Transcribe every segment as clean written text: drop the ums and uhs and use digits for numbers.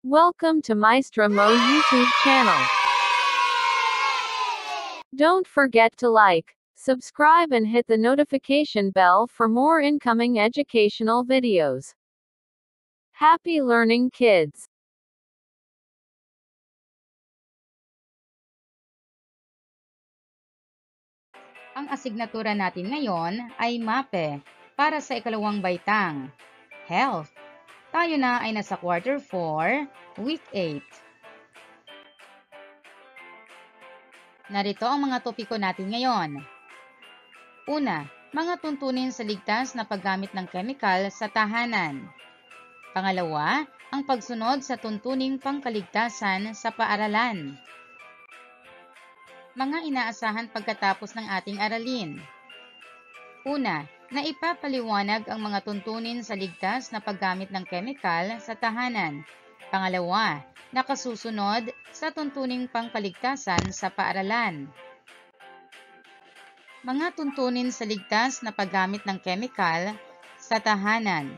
Welcome to Maestra Mo YouTube channel. Don't forget to like, subscribe and hit the notification bell for more incoming educational videos. Happy learning, kids! Ang asignatura natin ngayon ay MAPE para sa ikalawang baitang, Health. Tayo na ay nasa Quarter 4, Week 8. Narito ang mga topiko natin ngayon. Una, mga tuntunin sa ligtas na paggamit ng kemikal sa tahanan. Pangalawa, ang pagsunod sa tuntuning pangkaligtasan sa paaralan. Mga inaasahan pagkatapos ng ating aralin. Una, naipapaliwanag ang mga tuntunin sa ligtas na paggamit ng kemikal sa tahanan. Pangalawa, nakasusunod sa tuntuning pangkaligtasan sa paaralan. Mga tuntunin sa ligtas na paggamit ng kemikal sa tahanan.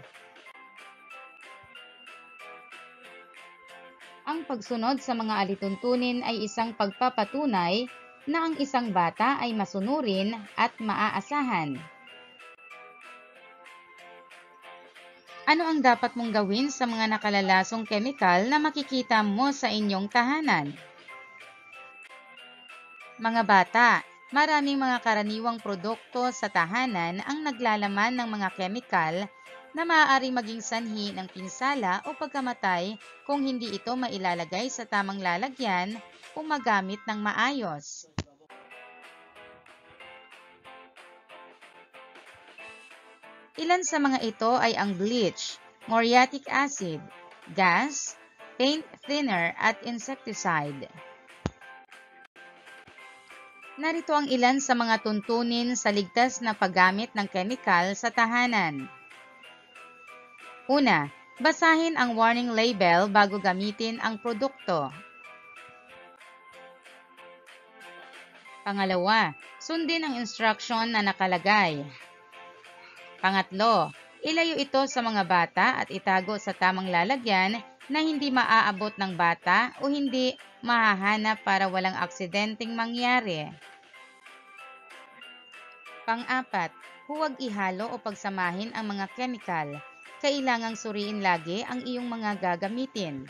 Ang pagsunod sa mga alituntunin ay isang pagpapatunay na ang isang bata ay masunurin at maaasahan. Ano ang dapat mong gawin sa mga nakalalasong kemikal na makikita mo sa inyong tahanan? Mga bata, maraming mga karaniwang produkto sa tahanan ang naglalaman ng mga kemikal na maaari maging sanhi ng pinsala o pagkamatay kung hindi ito mailalagay sa tamang lalagyan o magamit ng maayos. Ilan sa mga ito ay ang bleach, muriatic acid, gas, paint thinner at insecticide. Narito ang ilan sa mga tuntunin sa ligtas na paggamit ng kemikal sa tahanan. Una, basahin ang warning label bago gamitin ang produkto. Pangalawa, sundin ang instruction na nakalagay. Pangatlo, ilayo ito sa mga bata at itago sa tamang lalagyan na hindi maaabot ng bata o hindi mahahanap para walang aksidenteng mangyari. Pang-apat, huwag ihalo o pagsamahin ang mga kemikal. Kailangang suriin lagi ang iyong mga gagamitin.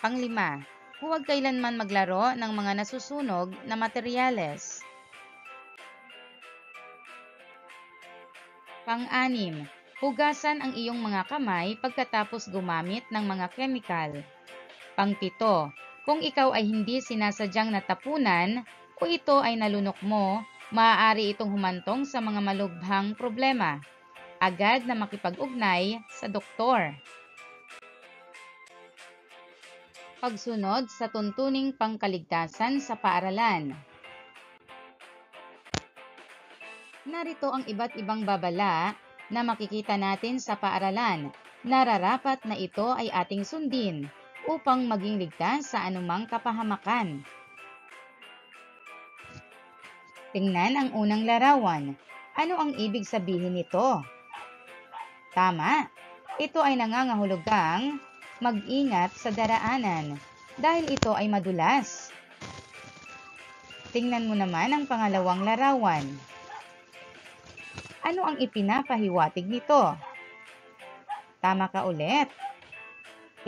Pang-lima, huwag kailanman maglaro ng mga nasusunog na materyales. Pang-anim, hugasan ang iyong mga kamay pagkatapos gumamit ng mga kemikal. Pang-pito, kung ikaw ay hindi sinasadyang natapunan o ito ay nalunok mo, maaari itong humantong sa mga malubhang problema. Agad na makipag-ugnay sa doktor. Pagsunod sa tuntuning pangkaligtasan sa paaralan. Narito ang iba't ibang babala na makikita natin sa paaralan. Nararapat na ito ay ating sundin upang maging ligtas sa anumang kapahamakan. Tingnan ang unang larawan. Ano ang ibig sabihin nito? Tama, ito ay nangangahulugang mag-ingat sa daraanan dahil ito ay madulas. Tingnan mo naman ang pangalawang larawan. Ano ang ipinapahiwatig nito? Tama ka ulit.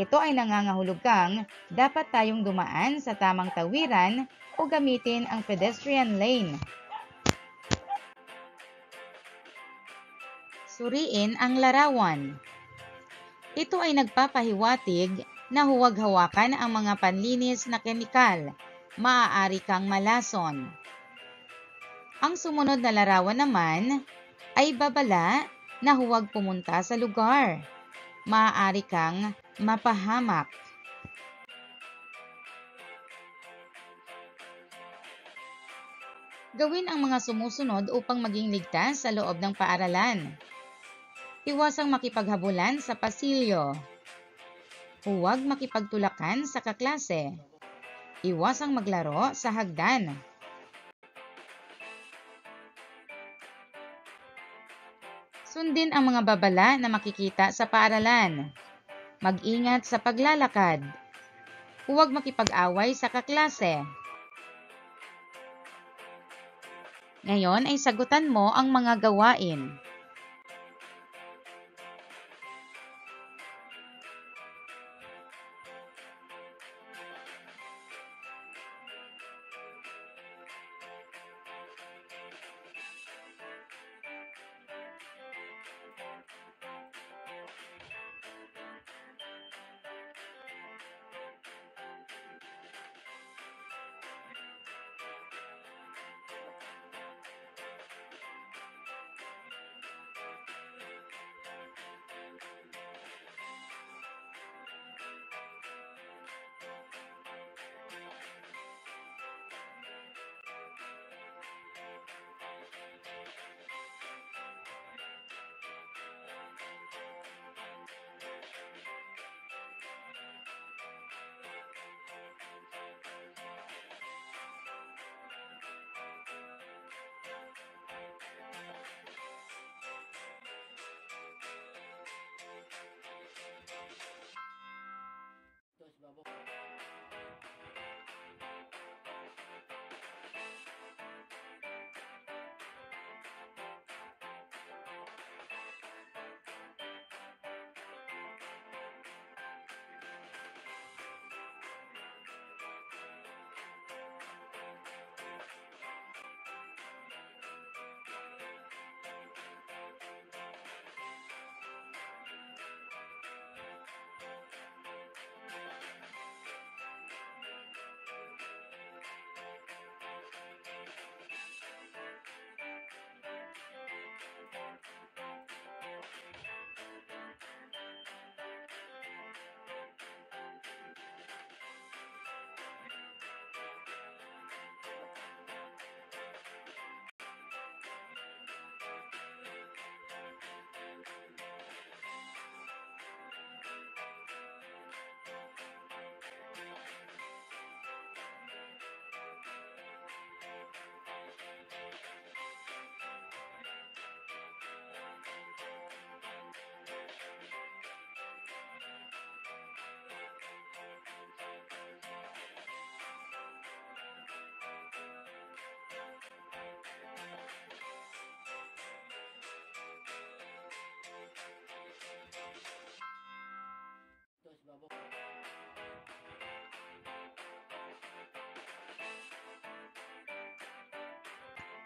Ito ay nangangahulugang dapat tayong dumaan sa tamang tawiran o gamitin ang pedestrian lane. Suriin ang larawan. Ito ay nagpapahiwatig na huwag hawakan ang mga panlinis na kemikal. Maaari kang malason. Ang sumunod na larawan naman ay babala na huwag pumunta sa lugar. Maaari kang mapahamak. Gawin ang mga sumusunod upang maging ligtas sa loob ng paaralan. Iwasang makipaghabulan sa pasilyo. Huwag makipagtulakan sa kaklase. Iwasang maglaro sa hagdan. Sundin ang mga babala na makikita sa paaralan. Mag-ingat sa paglalakad. Huwag makipag-away sa kaklase. Ngayon ay sagutan mo ang mga gawain.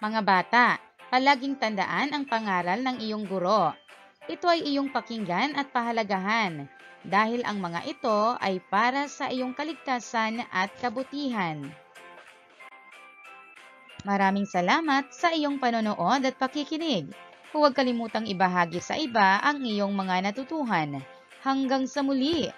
Mga bata, palaging tandaan ang pangaral ng iyong guro. Ito ay iyong pakinggan at pahalagahan dahil ang mga ito ay para sa iyong kaligtasan at kabutihan. Maraming salamat sa iyong panonood at pakikinig. Huwag kalimutang ibahagi sa iba ang iyong mga natutuhan. Hanggang sa muli!